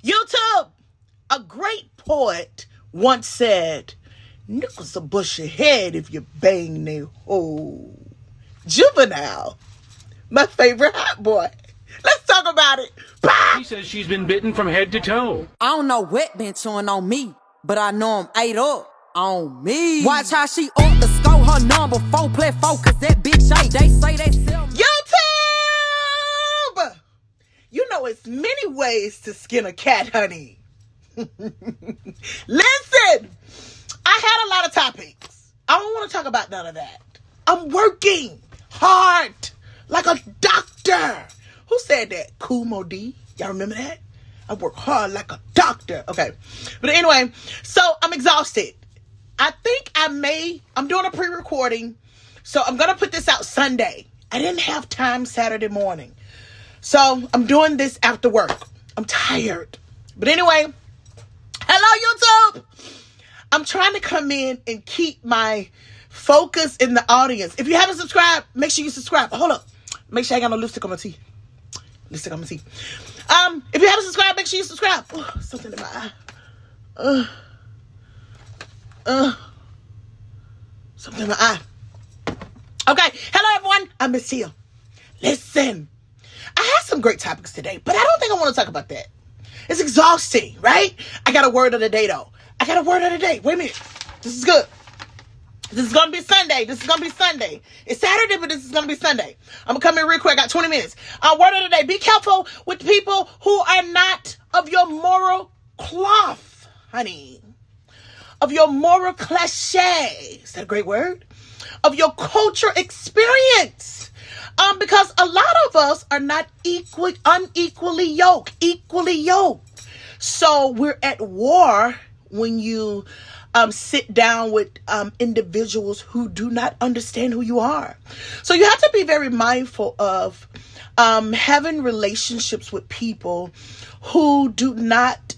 YouTube, a great poet once said, "Nickels will bust your head if you bang they hole." Juvenile, my favorite hot boy. Let's talk about it. She says she's been bitten from head to toe. I don't know what been chewing on me, but I know I'm ate up on me. Watch how she up to score her number 4, play 4, cause that bitch ain't. They say they sell me. YouTube! You know it's many ways to skin a cat, honey. Listen, I had a lot of topics. I don't want to talk about none of that. I'm working hard like a doctor. Who said that? Kumo D. Y'all remember that? I work hard like a doctor. Okay. But anyway, so I'm exhausted. I think I'm doing a pre-recording. So I'm going to put this out Sunday. I didn't have time Saturday morning. So I'm doing this after work. I'm tired. But anyway, hello YouTube. I'm trying to come in and keep my focus in the audience. If you haven't subscribed, make sure you subscribe. Hold up. Make sure I got no lipstick on my teeth. Lipstick on my teeth. If you haven't subscribed, make sure you subscribe. Oh, something in my eye. Something in my eye. Okay. Hello, everyone. I'm Miss Tia. Listen, I had some great topics today, but I don't think I want to talk about that. It's exhausting, right? I got a word of the day, though. I got a word of the day. Wait a minute. This is good. This is going to be Sunday. It's Saturday, but this is going to be Sunday. I'm going to come in real quick. I got 20 minutes. Word of the day. Be careful with people who are not of your moral cloth, honey. Of your moral cliche. Is that a great word? Of your culture experience. Because a lot of us are not unequally yoked. So we're at war when you sit down with individuals who do not understand who you are. So you have to be very mindful of having relationships with people who do not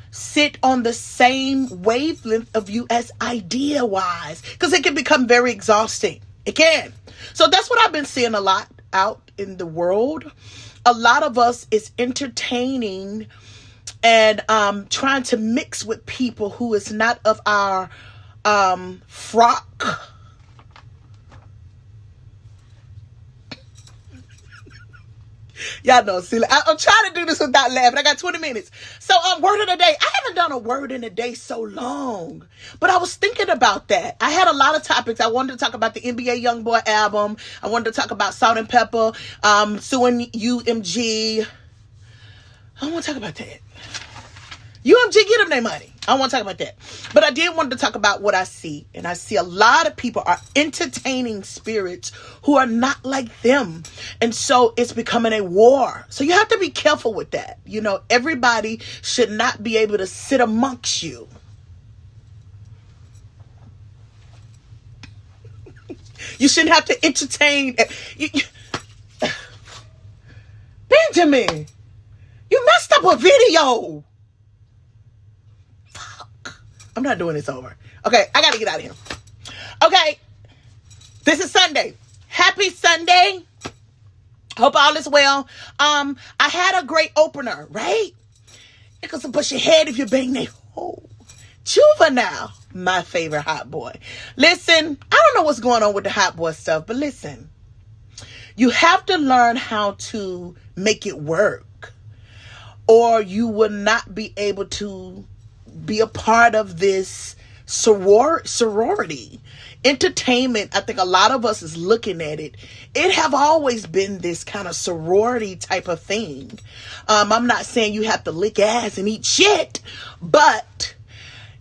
sit on the same wavelength of you as idea-wise, because it can become very exhausting. It can. So that's what I've been seeing a lot out in the world. A lot of us is entertaining and trying to mix with people who is not of our frock. Y'all know, see, I'm trying to do this without laughing. I got 20 minutes. So, word of the day. I haven't done a word in a day so long, but I was thinking about that. I had a lot of topics. I wanted to talk about the NBA YoungBoy album. I wanted to talk about Salt and Pepper, suing UMG. I don't want to talk about that. UMG, get them their money. I don't want to talk about that. But I did want to talk about what I see. And I see a lot of people are entertaining spirits who are not like them. And so it's becoming a war. So you have to be careful with that. You know, everybody should not be able to sit amongst you. You shouldn't have to entertain. Benjamin, you messed up a video. I'm not doing this over. Okay, I got to get out of here. Okay, this is Sunday. Happy Sunday. Hope all is well. I had a great opener, right? It could push your head if you bang that hole. Juvenile, my favorite hot boy. Listen, I don't know what's going on with the hot boy stuff, but listen. You have to learn how to make it work, or you will not be able to be a part of this sorority. Entertainment, I think a lot of us is looking at it. It have always been this kind of sorority type of thing. I'm not saying you have to lick ass and eat shit, but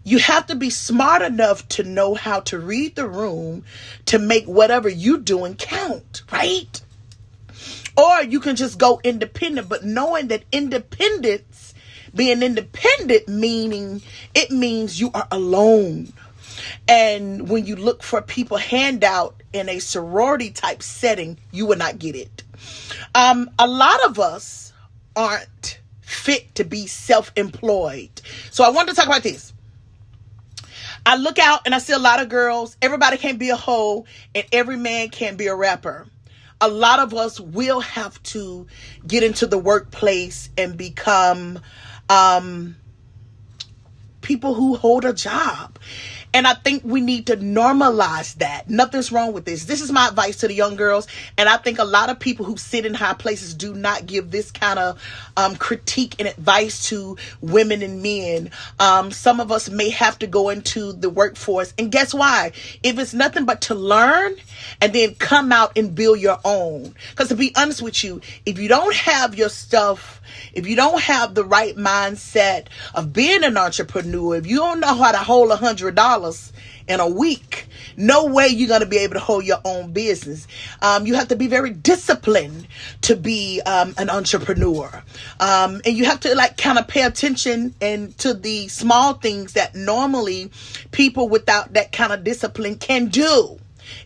you have to be smart enough to know how to read the room to make whatever you doing count, right? Or you can just go independent, but knowing that being independent means you are alone. And when you look for people handout in a sorority type setting, you will not get it. A lot of us aren't fit to be self-employed. So I wanted to talk about this. I look out and I see a lot of girls. Everybody can't be a hoe and every man can't be a rapper. a lot of us will have to get into the workplace and become people who hold a job. And I think we need to normalize that. Nothing's wrong with this. This is my advice to the young girls. And I think a lot of people who sit in high places do not give this kind of critique and advice to women and men. Some of us may have to go into the workforce. And guess why? If it's nothing but to learn and then come out and build your own. Because to be honest with you, if you don't have your stuff, if you don't have the right mindset of being an entrepreneur, if you don't know how to hold $100 in a week, no way you're going to be able to hold your own business. You have to be very disciplined to be an entrepreneur. And you have to kind of pay attention to the small things that normally people without that kind of discipline can do.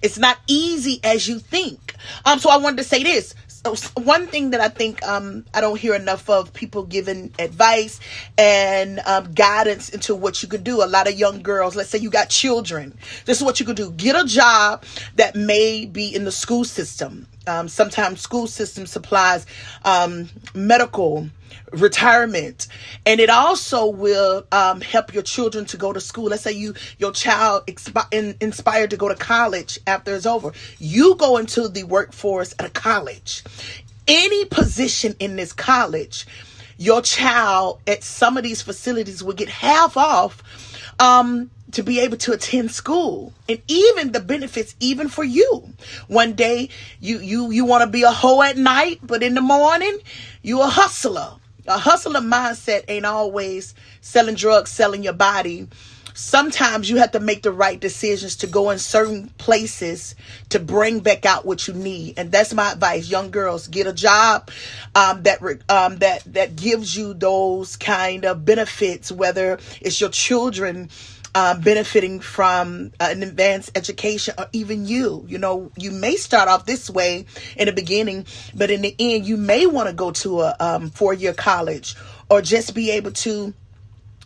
It's not easy as you think. So I wanted to say this. So one thing that I think I don't hear enough of people giving advice and guidance into what you could do. A lot of young girls, let's say you got children. This is what you could do. Get a job that may be in the school system. Sometimes school system supplies medical, retirement, and it also will help your children to go to school. Let's say your child inspired to go to college after it's over. You go into the workforce at a college. Any position in this college, your child at some of these facilities will get half off to be able to attend school, and even the benefits, even for you. One day you want to be a hoe at night, but in the morning you a hustler. A hustler mindset ain't always selling drugs, selling your body. Sometimes you have to make the right decisions to go in certain places to bring back out what you need. And that's my advice. Young girls, get a job that gives you those kind of benefits, whether it's your children benefiting from an advanced education, or even you you may start off this way in the beginning, but in the end you may want to go to a 4-year college, or just be able to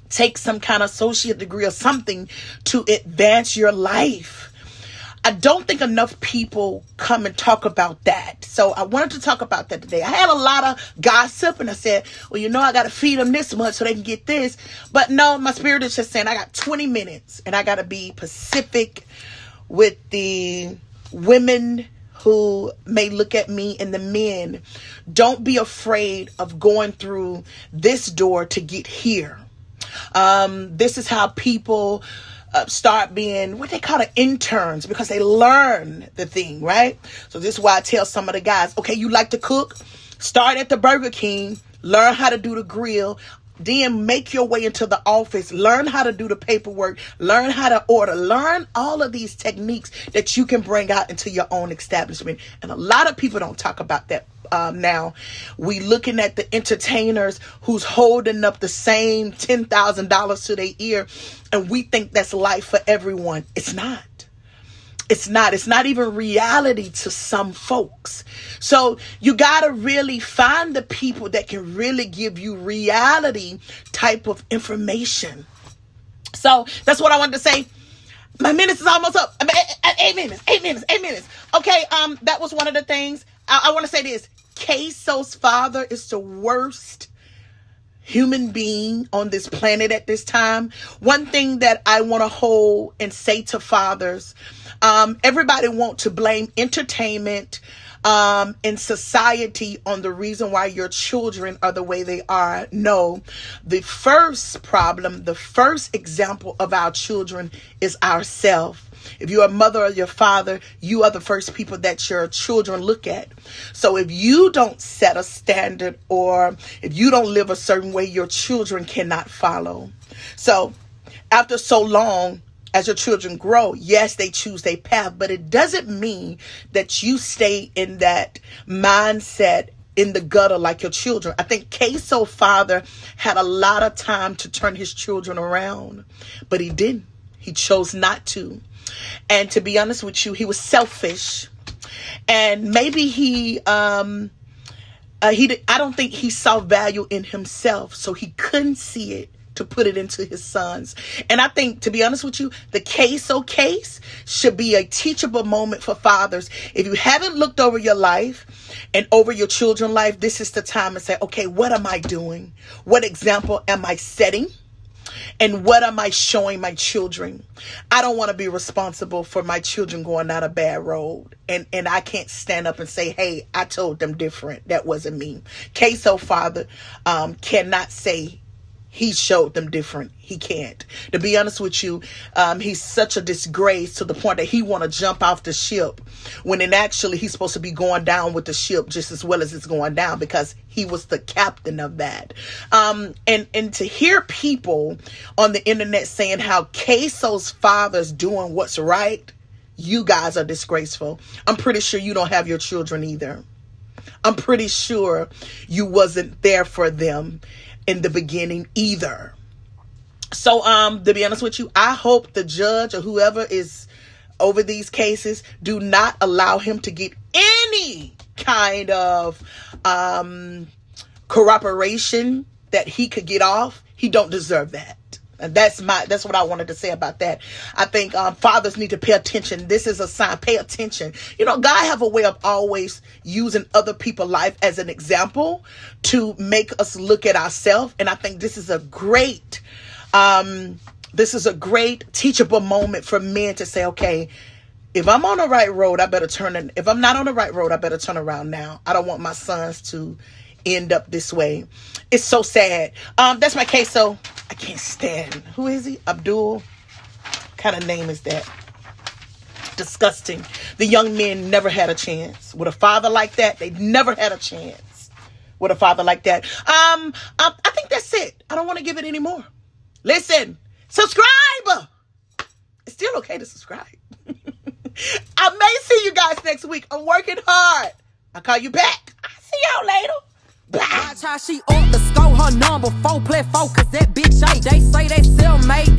take some kind of associate degree or something to advance your life. I don't think enough people come and talk about that. So I wanted to talk about that today. I had a lot of gossip, and I said, well, I got to feed them this much so they can get this. But no, my spirit is just saying I got 20 minutes and I got to be specific with the women who may look at me and the men. Don't be afraid of going through this door to get here. This is how people start being what they call interns, because they learn the thing, right? So this is why I tell some of the guys, okay, you like to cook? Start at the Burger King, learn how to do the grill, then make your way into the office, learn how to do the paperwork, learn how to order, learn all of these techniques that you can bring out into your own establishment. And a lot of people don't talk about that. Now we looking at the entertainers who's holding up the same $10,000 to their ear, and we think that's life for everyone. It's not. It's not even reality to some folks. So you got to really find the people that can really give you reality type of information. So that's what I wanted to say. My minutes is almost up. 8 minutes. Okay. That was one of the things. I want to say this. Queso's father is the worst human being on this planet at this time. One thing that I want to hold and say to fathers, everybody want to blame entertainment in society on the reason why your children are the way they are. No, the first problem, the first example of our children is ourselves. If you're a mother or your father, you are the first people that your children look at. So if you don't set a standard, or if you don't live a certain way, your children cannot follow. So after so long, as your children grow, yes, they choose their path, but it doesn't mean that you stay in that mindset in the gutter like your children. I think Queso's father had a lot of time to turn his children around, but he didn't. He chose not to. And to be honest with you, he was selfish. And maybe I don't think he saw value in himself, so he couldn't see it to put it into his sons. And I think, to be honest with you, the Queso case should be a teachable moment for fathers. If you haven't looked over your life and over your children's life, this is the time to say, okay, what am I doing? What example am I setting? And what am I showing my children? I don't want to be responsible for my children going down a bad road. And I can't stand up and say, hey, I told them different. That wasn't me. Queso father cannot say he showed them different. He can't. To be honest with you, he's such a disgrace to the point that he want to jump off the ship when in actually he's supposed to be going down with the ship just as well as it's going down because he was the captain of that. And to hear people on the internet saying how Queso's father's doing what's right, you guys are disgraceful. I'm pretty sure you don't have your children either. I'm pretty sure you wasn't there for them in the beginning either. So to be honest with you, I hope the judge or whoever is over these cases do not allow him to get any kind of corroboration that he could get off. He don't deserve that. And that's what I wanted to say about that. I think fathers need to pay attention. This is a sign. Pay attention. You know, God have a way of always using other people's life as an example to make us look at ourselves. And I think this is a great teachable moment for men to say, okay, if I'm on the right road, I better turn in. If I'm not on the right road, I better turn around now. I don't want my sons to end up this way. It's so sad. That's my case. So I can't stand. Who is he? Abdul? What kind of name is that? Disgusting. The young men never had a chance. With a father like that, they never had a chance. With a father like that. I think that's it. I don't want to give it any more. Listen, subscribe. It's still okay to subscribe. I may see you guys next week. I'm working hard. I'll call you back. I'll see y'all later. Bye. Watch how she ought to score her number 4, play 4, cause that bitch